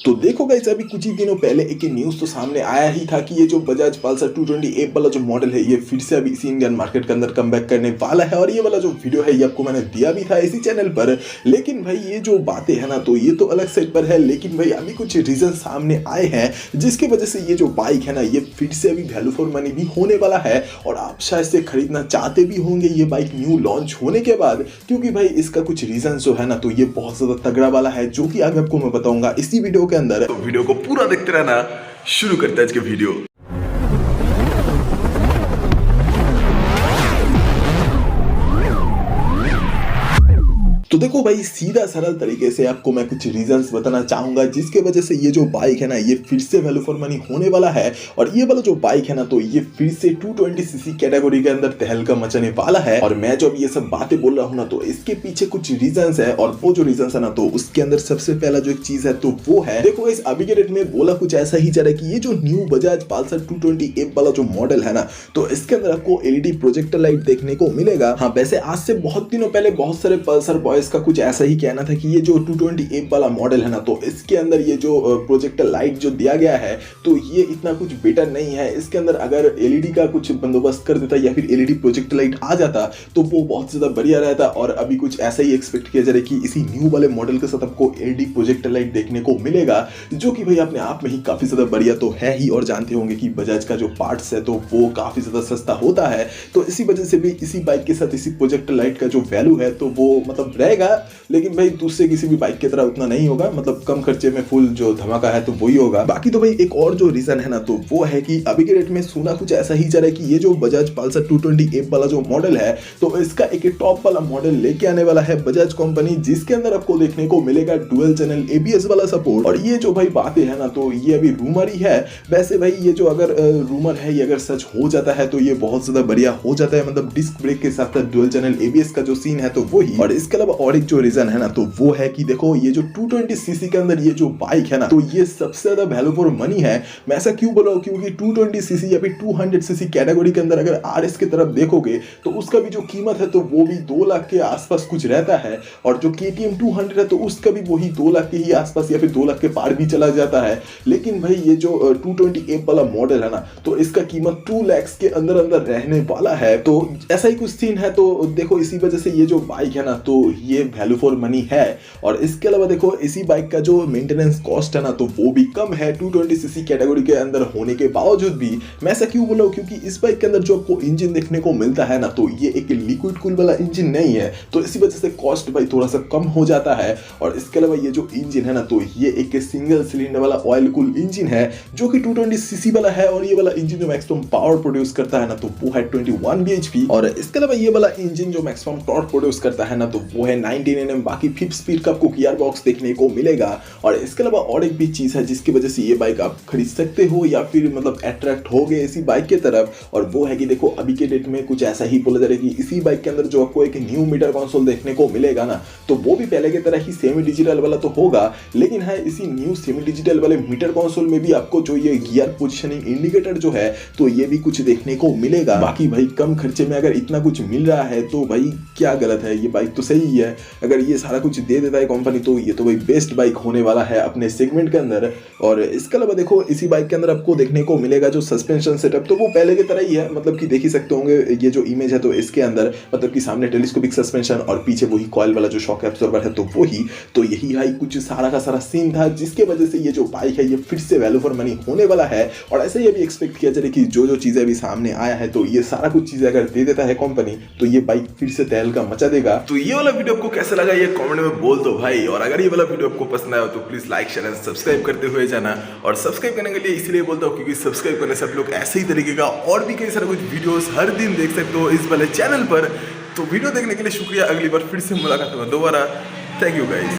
तो देखो गाइस, अभी कुछ ही दिनों पहले एक न्यूज़ तो सामने आया ही था कि ये जो बजाज पल्सर 220 एफ वाला जो मॉडल है ये फिर से अभी इसी इंडियन मार्केट के अंदर कमबैक करने वाला है। और ये वाला जो वीडियो है ये आपको मैंने दिया भी था इसी चैनल पर। लेकिन भाई ये जो बातें है ना, तो ये तो अलग साइड पर है, लेकिन भाई अभी कुछ रीजन सामने आए हैं जिसकी वजह से ये जो बाइक है ना ये फिर से अभी वैल्यू फॉर मनी भी होने वाला है। और आप शायद से खरीदना चाहते भी होंगे ये बाइक न्यू लॉन्च होने के बाद, क्योंकि भाई इसका कुछ रीजन जो है ना तो ये बहुत ज्यादा तगड़ा वाला है, जो कि आगे आपको मैं बताऊंगा इसी वीडियो के अंदर। तो वीडियो को पूरा देखते रहना। शुरू करते हैं आज के वीडियो। तो देखो भाई, सीधा सरल तरीके से आपको मैं कुछ रीजंस बताना चाहूंगा जिसके वजह से ये जो बाइक है ना ये फिर से वैल्यू फॉर मनी होने वाला है। और ये वाला जो बाइक है ना तो ये फिर से 220 सीसी कैटेगरी के अंदर तहलका मचाने वाला है। और मैं जो अब ये सब बातें बोल रहा हूँ ना तो इसके पीछे कुछ रीजंस है, और वो जो रीजंस है ना तो उसके अंदर सबसे पहला जो एक चीज है तो वो है, देखो इस अभी के डेट में बोला कुछ ऐसा ही जा रहा है कि ये जो न्यू बजाज पल्सर 220 एफ वाला जो मॉडल है ना तो इसके अंदर आपको एलईडी प्रोजेक्टर लाइट देखने को मिलेगा। हाँ, वैसे आज से बहुत दिनों पहले बहुत सारे पल्सर बॉयज का कुछ ऐसा ही कहना था कि ये जो 220 एफ वाला मॉडल है ना तो इसके अंदर ये जो प्रोजेक्टर लाइट जो दिया गया है तो ये इतना कुछ बेटर नहीं है। इसके अंदर अगर एलईडी का कुछ बंदोबस्त कर देता या फिर एलईडी प्रोजेक्टर लाइट आ जाता तो वो बहुत ज्यादा बढ़िया रहता। और अभी कुछ ऐसा ही एक्सपेक्ट किया जा रहा है कि इसी न्यू वाले मॉडल के साथ आपको एलईडी प्रोजेक्टर लाइट देखने को मिलेगा, जो कि भाई अपने आप में ही काफी ज्यादा बढ़िया तो है ही। और जानते होंगे कि बजाज का जो पार्ट्स है तो वो काफी ज्यादा सस्ता होता है, तो इसी वजह से भी इसी बाइक के साथ इसी प्रोजेक्टर लाइट का जो वैल्यू है तो वो मतलब रहेगा, लेकिन भाई दूसरे किसी भी बाइक की तरह उतना नहीं होगा। मतलब कम खर्चे में फुल जो धमाका है तो वही होगा। बाकी तो भाई एक और जो रीजन है ना तो वो है कि अभी के रेट में सुना कुछ ऐसा ही जा रहा है कि ये जो बजाज पल्सर 220 एफ वाला जो मॉडल है तो इसका एक टॉप वाला मॉडल लेके आने वाला है बजाज कंपनी, जिसके अंदर आपको देखने को मिलेगा डुअल चैनल एबीएस वाला सपोर्ट। और ये जो भाई बातें है ना तो ये अभी रूमर ही है। वैसे भाई ये जो अगर रूमर है ये अगर सच हो जाता है तो ये बहुत ज्यादा बढ़िया हो जाता है। मतलब डिस्क ब्रेक के साथ साथ डुअल चैनल एबीएस का जो सीन है तो वो ही। और इसके अलावा और एक जो रीजन है ना तो वो है कि देखो ये जो 220 सीसी के अंदर ये जो बाइक है ना तो ये सबसे ज्यादा वैल्यू फॉर मनी है। मैं ऐसा क्यों बोल रहा हूँ, क्योंकि 220 सीसी या फिर 200 सीसी कैटेगरी के अंदर अगर आरएस की तरफ देखोगे तो उसका भी जो कीमत है तो वो भी 2 लाख के आसपास कुछ रहता है। और जो KTM 200 है तो उसका भी वही 2 लाख के ही आसपास या फिर 2 लाख के पार भी चला जाता है। लेकिन भाई ये जो 220 एफ वाला मॉडल है ना तो इसका कीमत 2 लाख के अंदर अंदर रहने वाला है। तो ऐसा ही कुछ सीन है। तो देखो इसी वजह से ये जो बाइक है ना तो ये वैल्यू फॉर मनी है। और इसके अलावा देखो इसी बाइक का जो मेंटेनेंस कॉस्ट है ना तो वो भी कम है 220 सीसी कैटेगरी के अंदर होने के बावजूद भी। मैं ऐसा क्यों बोल रहा हूँ, क्योंकि इस बाइक के अंदर जो आपको इंजन देखने को मिलता है ना तो ये एक लिक्विड कूल वाला इंजन नहीं है, तो इसी वजह से कॉस्ट भाई थोड़ा सा कम हो जाता है। और इसके अलावा ये जो इंजन है ना तो ये एक सिंगल सिलेंडर वाला ऑयल कूल इंजन है जो कि 220 सीसी वाला है। और ये वाला इंजन जो मैक्सिमम पावर प्रोड्यूस करता है ना तो वो है 21 bhp। और इसके अलावा ये वाला इंजन जो मैक्सिमम टॉर्क प्रोड्यूस करता है ना तो वो है 19 Nm। बाकी 5 स्पीड का आपको गियर बॉक्स देखने को मिलेगा। और इसके अलावा और एक भी चीज है जिसकी वजह से ये बाइक आप खरीद सकते हो या फिर मतलब अट्रैक्ट हो गए इसी बाइक की तरफ, और वो है कि देखो अभी के डेट में कुछ ऐसा ही बोला जा रहा है कि इसी बाइक के अंदर जो आपको एक न्यू मीटर कंसोल देखने को मिलेगा ना तो वो भी पहले की तरह ही सेमी डिजिटल वाला तो होगा, लेकिन है इसी न्यू सेमी डिजिटल वाले मीटर कंसोल में भी आपको जो ये गियर पोजिशनिंग इंडिकेटर जो है तो ये भी कुछ देखने को मिलेगा। बाकी भाई कम खर्चे में अगर इतना कुछ मिल रहा है तो भाई क्या गलत है, ये बाइक तो सही ही है। अगर ये सारा कुछ दे देता है कंपनी तो ये तो भाई बेस्ट बाइक होने वाला है अपने सेगमेंट के अंदर। और इसके अलावा देखो इसी बाइक के अंदर आपको देखने को मिलेगा जो सस्पेंशन सेटअप तो वो पहले की तरह ही है। मतलब कि देख ही सकते होंगे ये जो इमेज है तो इसके अंदर मतलब कि सामने टेलीस्कोपिक सस्पेंशन और पीछे वही कॉइल वाला जो शॉक एब्जॉर्बर है तो वही। तो यही भाई कुछ सारा का सारा सीन था जिसके वजह से ये जो बाइक है ये फिर से वैल्यू फॉर मनी होने वाला है। और ऐसे ही अभी एक्सपेक्ट किया जा रहा है कि जो जो चीजें अभी सामने आया है तो ये सारा कुछ चीजें अगर दे देता है कंपनी तो ये बाइक फिर से तहलका मचा देगा। तो ये वाला वीडियो आपको कैसा लगा ये कमेंट में बोल दो भाई। और अगर ये वाला वीडियो आपको पसंद आया तो please like share and subscribe करते हुए जाना। और सब्सक्राइब करने के लिए इसलिए बोलता हूँ क्योंकि सब्सक्राइब करने से आप लोग ऐसे ही तरीके का और भी कई सारे कुछ वीडियोस हर दिन देख सकते हो इस वाले चैनल पर। तो वीडियो देखने के लिए शुक्रिया। अगली बार फिर से मुलाकात होगा दोबारा। Thank you guys.